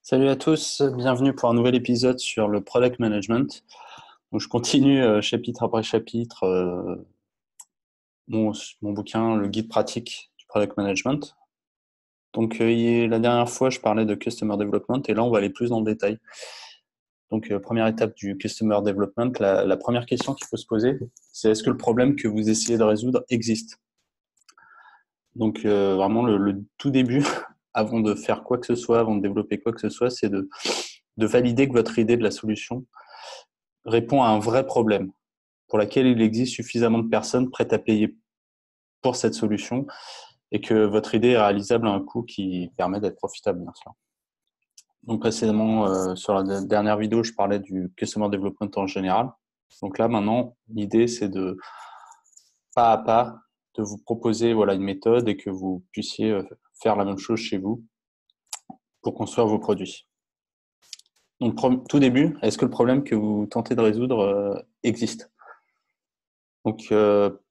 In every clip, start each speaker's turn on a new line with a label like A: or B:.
A: Salut à tous, bienvenue pour un nouvel épisode sur le product management. Donc, je continue chapitre après chapitre mon bouquin, le guide pratique du product management. Donc, la dernière fois, je parlais de customer development et là, on va aller plus dans le détail. Donc, première étape du customer development, la première question qu'il faut se poser, c'est est-ce que le problème que vous essayez de résoudre existe? Donc, vraiment, le tout début, avant de faire quoi que ce soit, avant de développer quoi que ce soit, c'est de valider que votre idée de la solution répond à un vrai problème pour laquelle il existe suffisamment de personnes prêtes à payer pour cette solution et que votre idée est réalisable à un coût qui permet d'être profitable, bien sûr. Donc précédemment, sur la dernière vidéo, je parlais du customer development en général. Donc là, maintenant, l'idée, c'est de, pas à pas, de vous proposer une méthode et que vous puissiez faire la même chose chez vous pour construire vos produits. Donc, tout début, est-ce que le problème que vous tentez de résoudre existe? Donc,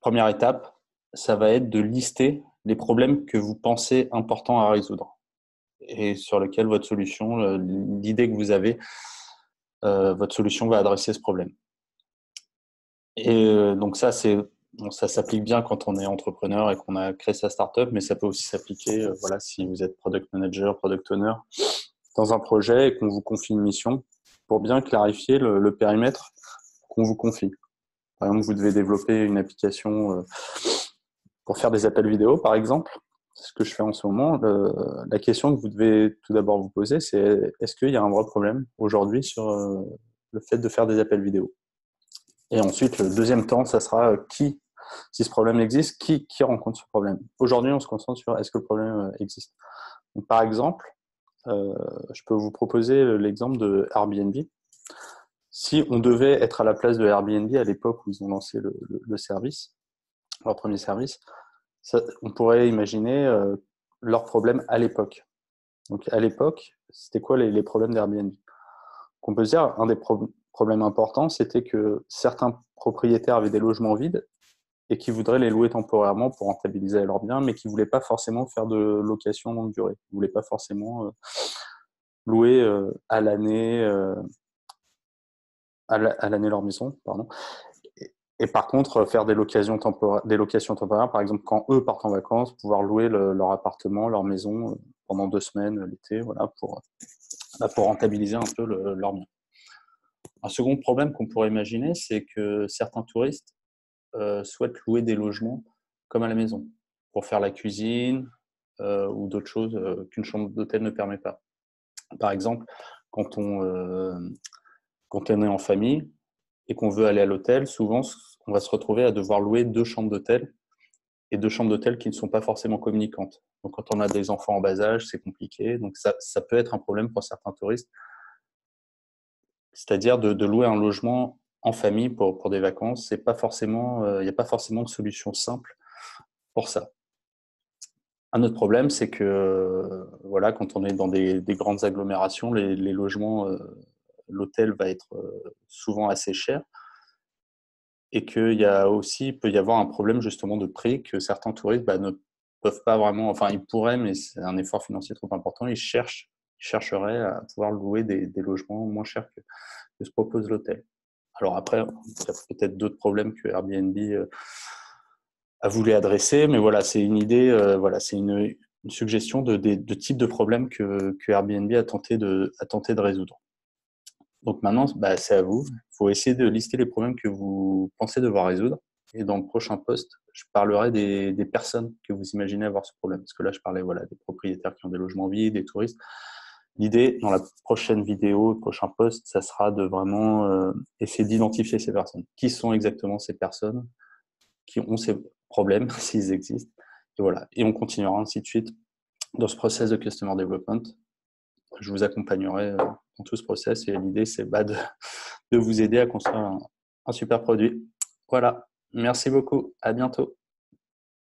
A: première étape, ça va être de lister les problèmes que vous pensez importants à résoudre et sur lesquels votre solution, l'idée que vous avez, votre solution va adresser ce problème. Et donc ça, ça s'applique bien quand on est entrepreneur et qu'on a créé sa startup, mais ça peut aussi s'appliquer, si vous êtes product manager, product owner, dans un projet et qu'on vous confie une mission, pour bien clarifier le périmètre qu'on vous confie. Par exemple, vous devez développer une application pour faire des appels vidéo, par exemple. C'est ce que je fais en ce moment. La question que vous devez tout d'abord vous poser, c'est est-ce qu'il y a un vrai problème aujourd'hui sur le fait de faire des appels vidéo? Et ensuite, le deuxième temps, ça sera si ce problème existe, qui rencontre ce problème? Aujourd'hui, on se concentre sur est-ce que le problème existe. Donc, par exemple, je peux vous proposer l'exemple de Airbnb. Si on devait être à la place de Airbnb à l'époque où ils ont lancé le service, leur premier service, on pourrait imaginer leurs problèmes à l'époque. Donc à l'époque, c'était quoi les problèmes d'Airbnb? On peut se dire, un des problèmes importants, c'était que certains propriétaires avaient des logements vides et qui voudraient les louer temporairement pour rentabiliser leurs biens, mais qui ne voulaient pas forcément faire de location longue durée. Ils ne voulaient pas forcément louer à l'année leur maison, pardon. Et par contre, faire des locations temporaires, par exemple, quand eux partent en vacances, pouvoir louer leur appartement, leur maison pendant 2 semaines l'été, pour rentabiliser un peu leur bien. Un second problème qu'on pourrait imaginer, c'est que certains touristes souhaitent louer des logements comme à la maison, pour faire la cuisine ou d'autres choses qu'une chambre d'hôtel ne permet pas. Par exemple, quand on est en famille et qu'on veut aller à l'hôtel, souvent, on va se retrouver à devoir louer 2 chambres d'hôtel et 2 chambres d'hôtel qui ne sont pas forcément communicantes. Donc, quand on a des enfants en bas âge, c'est compliqué. Donc, ça peut être un problème pour certains touristes, c'est-à-dire de louer un logement en famille pour des vacances. Il n'y a pas forcément de solution simple pour ça. Un autre problème, c'est que quand on est dans des grandes agglomérations, les logements, l'hôtel va être souvent assez cher. Et qu'il peut y avoir un problème justement de prix que certains touristes ne peuvent pas vraiment, enfin ils pourraient, mais c'est un effort financier trop important, ils chercheraient à pouvoir louer des logements moins chers que se propose l'hôtel. Alors après, il y a peut-être d'autres problèmes que Airbnb a voulu adresser, mais c'est une idée, c'est une suggestion de type de problème que Airbnb a tenté de résoudre. Donc maintenant, c'est à vous. Il faut essayer de lister les problèmes que vous pensez devoir résoudre. Et dans le prochain post, je parlerai des personnes que vous imaginez avoir ce problème. Parce que là, je parlais des propriétaires qui ont des logements vides, des touristes. L'idée, dans la prochaine vidéo, le prochain post, ça sera de vraiment essayer d'identifier ces personnes. Qui sont exactement ces personnes qui ont ces problèmes, s'ils existent. Et voilà. Et on continuera ainsi de suite dans ce process de Customer Development. Je vous accompagnerai dans tout ce process et l'idée, c'est de vous aider à construire un super produit. Voilà. Merci beaucoup. À bientôt.